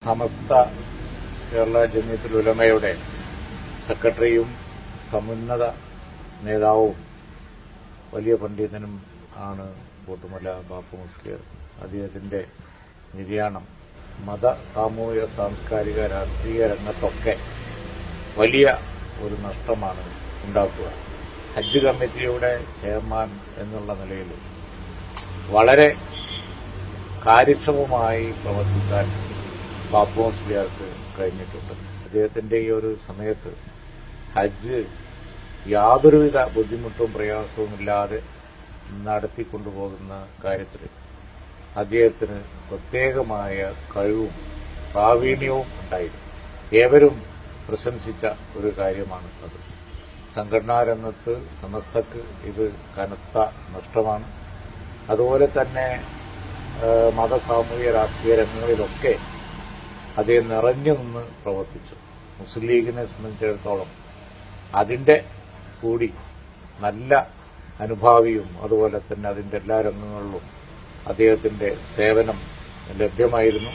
സമസ്ത കേരള ജമിയത്തുൽ ഉലമയുടെ സെക്രട്ടറിയും സമുന്നത നേതാവും വലിയ പണ്ഡിതനും ആണ് പോത്തുമല ബാപ്പു മുസ്ലിയാർ. അദ്ദേഹത്തിന്റെ നിര്യാണം മത, സാമൂഹിക, സാംസ്കാരിക, രാഷ്ട്രീയ രംഗത്തൊക്കെ വലിയ ഒരു നഷ്ടമാണ് ഉണ്ടാക്കുക. ഹജ്ജ് കമ്മിറ്റിയുടെ ചെയർമാൻ എന്നുള്ള നിലയിൽ വളരെ കാര്യക്ഷമമായി പ്രവർത്തിക്കാൻ ബാപ്പു മുസ്ലിയാർക്ക് കഴിഞ്ഞിട്ടുണ്ട്. അദ്ദേഹത്തിന്റെ ഈ ഒരു സമയത്ത് ഹജ്ജ് യാതൊരുവിധ ബുദ്ധിമുട്ടും പ്രയാസവും ഇല്ലാതെ നടത്തിക്കൊണ്ടുപോകുന്ന കാര്യത്തിൽ അദ്ദേഹത്തിന് പ്രത്യേകമായ കഴിവും പ്രാവീണ്യവും ഉണ്ടായിരുന്നു. ഏവരും പ്രശംസിച്ച ഒരു കാര്യമാണ് അത്. സംഘടനാ രംഗത്ത് സമസ്തക്ക് ഇത് കനത്ത നഷ്ടമാണ്. അതുപോലെ തന്നെ മത, സാമൂഹിക, രാഷ്ട്രീയ രംഗങ്ങളിലൊക്കെ അദ്ദേഹം നിറഞ്ഞു നിന്ന് പ്രവർത്തിച്ചു. മുസ്ലിം ലീഗിനെ സംബന്ധിച്ചിടത്തോളം അതിന്റെ കൂടി നല്ല അനുഭാവിയും അതുപോലെ തന്നെ അതിന്റെ എല്ലാ രംഗങ്ങളിലും അദ്ദേഹത്തിന്റെ സേവനം ലഭ്യമായിരുന്നു.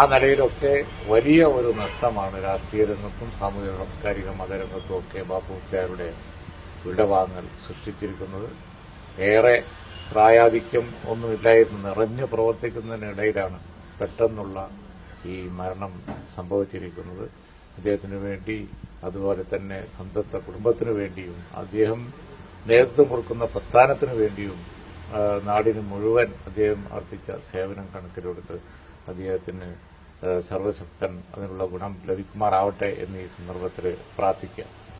ആ നിലയിലൊക്കെ വലിയ ഒരു നഷ്ടമാണ് രാഷ്ട്രീയ രംഗത്തും സാമൂഹിക, സാംസ്കാരിക, മതരംഗത്തും ഒക്കെ ബാപ്പു മുസ്ലിയാരുടെ വിടവാങ്ങൽ സൃഷ്ടിച്ചിരിക്കുന്നത്. ഏറെ പ്രായാധിക്യം ഒന്നുമില്ലായിരുന്നു, നിറഞ്ഞു പ്രവർത്തിക്കുന്നതിനിടയിലാണ് പെട്ടെന്നുള്ള ഈ മരണം സംഭവിച്ചിരിക്കുന്നത്. അദ്ദേഹത്തിനു വേണ്ടി അതുപോലെ തന്നെ സ്വന്തത്തെ കുടുംബത്തിനു വേണ്ടിയും അദ്ദേഹം നേതൃത്വം കൊടുക്കുന്ന പ്രസ്ഥാനത്തിനു വേണ്ടിയും നാടിന് മുഴുവൻ അദ്ദേഹം അർപ്പിച്ച സേവനം കണക്കിലെടുത്ത് അദ്ദേഹത്തിന് സർവശക്തൻ അതിനുള്ള ഗുണം ലഭിക്കുമാറാവട്ടെ എന്ന് ഈ സന്ദർഭത്തിൽ പ്രാർത്ഥിക്കാം.